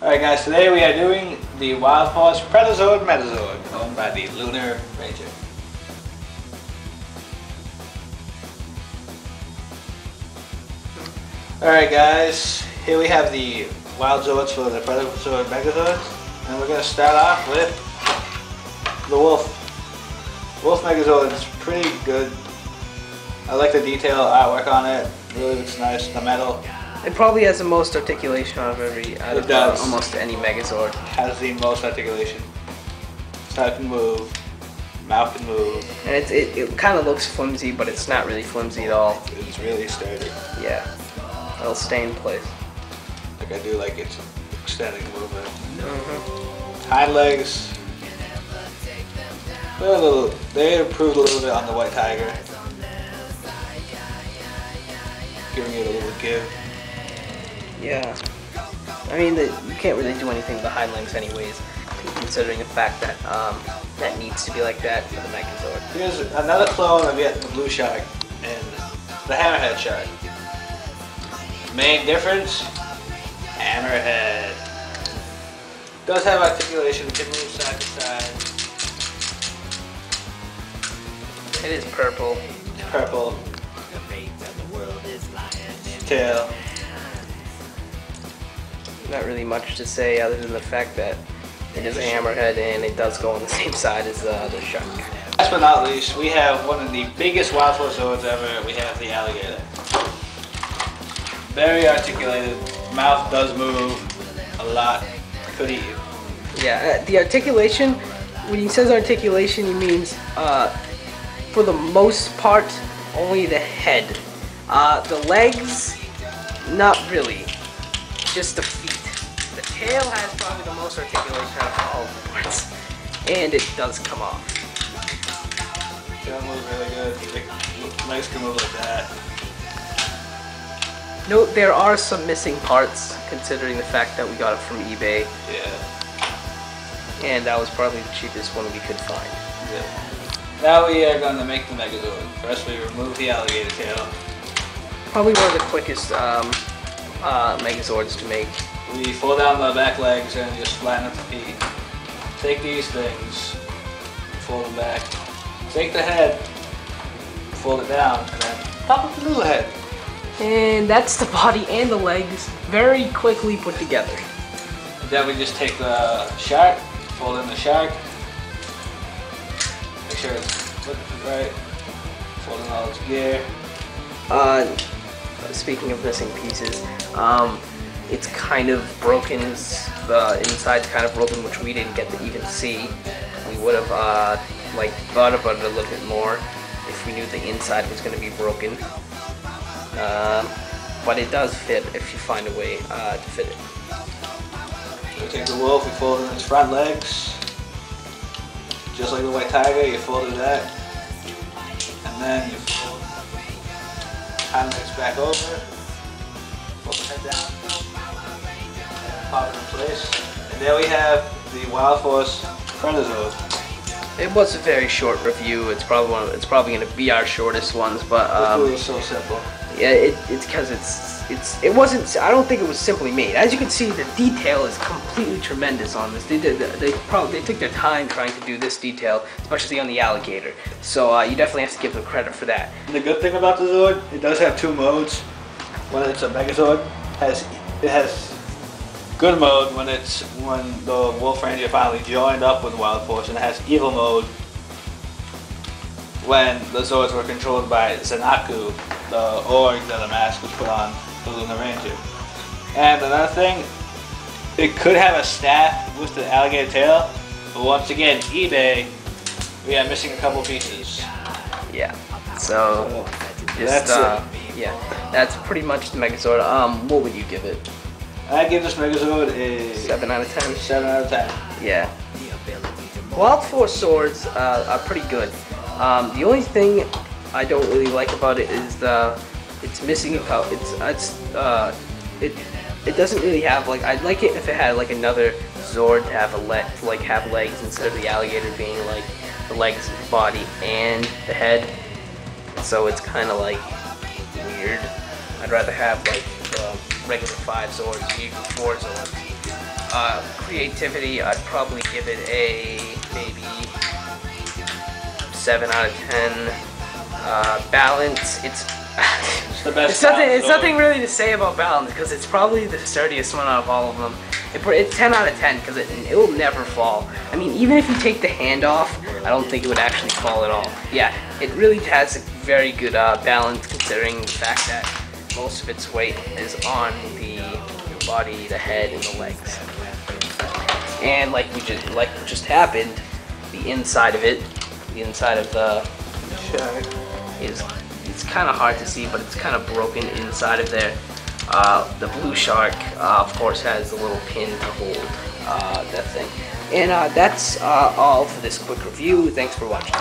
Alright guys, today we are doing the Wild Force Predazord Megazord, owned by the Luner Ranger. Alright guys, here we have the Wild Zords for the Predazord Megazord, and we're going to start off with the Wolf. Wolf Megazord is pretty good. I like the detail artwork on it, really looks nice, the metal. It probably has the most articulation out of almost any Megazord. Has the most articulation. Head can move, mouth can move. And it kind of looks flimsy, but it's not really flimsy at all. It's really sturdy. Yeah, it'll stay in place. Like I do like its extending movement. Hind legs. They improved a little bit on the White Tiger. Giving it a little give. Yeah, I mean you can't really do anything with the hind legs anyways, considering the fact that that needs to be like that for the Megazord. Here's another clone of the blue shark and the hammerhead shark. Main difference, hammerhead. Does have articulation, can move side to side. It is purple. It's purple. Tail. Not really much to say other than the fact that it is a hammerhead and it does go on the same side as the other shark. Last but not least, we have one of the biggest Wild Force Zords ever. We have the alligator. Very articulated. Mouth does move a lot. Could eat you. Yeah, the articulation, when he says articulation, he means for the most part only the head. The legs, not really. Just the feet. The tail has probably the most articulation out of all the parts, and it does come off. Tail moves really good. The legs can move like that. Note there are some missing parts, considering the fact that we got it from eBay. Yeah. And that was probably the cheapest one we could find. Yeah. Now we are going to make the Megazord. First we remove the alligator tail. Probably one of the quickest Megazords to make. We fold down the back legs and just flatten up the feet. Take these things, fold them back. Take the head, fold it down, and then pop up the little head. And that's the body and the legs very quickly put together. And then we just take the shark, fold in the shark. Make sure it's looking right. Fold in all its gear. Speaking of missing pieces, it's kind of broken. The inside's kind of broken, which we didn't get to even see. We would have thought about it a little bit more if we knew the inside was going to be broken. But it does fit if you find a way to fit it. So we take the wolf, we fold in its front legs. Just like the White Tiger, you fold it that. And then you fold hind legs back over, fold the head down, and pop it in place. And there we have the Wild Force Predazord. It was a very short review. It's probably going to be our shortest ones, but it was so simple. Yeah, it's because it wasn't. I don't think it was simply made. As you can see, the detail is completely tremendous on this. They took their time trying to do this detail, especially on the alligator. So you definitely have to give them credit for that. The good thing about the Zord, it does have two modes. When it's a Megazord, it has good mode when the Wolf Ranger finally joined up with Wild Force, and it has evil mode when the Zords were controlled by Zenaku, the org that the mask was put on the Luner Ranger. And another thing, it could have a staff with the alligator tail, but once again, eBay, we are missing a couple pieces. Yeah, so just, yeah, that's pretty much the Megazord. What would you give it? I give this Megazord a 7 out of 10. 7 out of 10. Yeah. Wild Force Zords are pretty good. The only thing I don't really like about it is it's missing a couple. It doesn't really have I'd like it if it had another Zord to have legs instead of the alligator being the legs, body, and the head. So it's kind of weird. I'd rather have the regular 5 Zords, even 4 Zords. Creativity, I'd probably give it a maybe 7 out of 10. Balance, it's the best. It's nothing really to say about balance because it's probably the sturdiest one out of all of them. It's 10 out of 10 because it will never fall. I mean, even if you take the hand off, I don't think it would actually fall at all. Yeah, it really has a very good balance considering the fact that most of its weight is on the body, the head, and the legs. And like just happened, the inside of it, the inside of the shark it's kind of hard to see, but it's kind of broken inside of there. The blue shark, of course, has a little pin to hold that thing. And that's all for this quick review. Thanks for watching.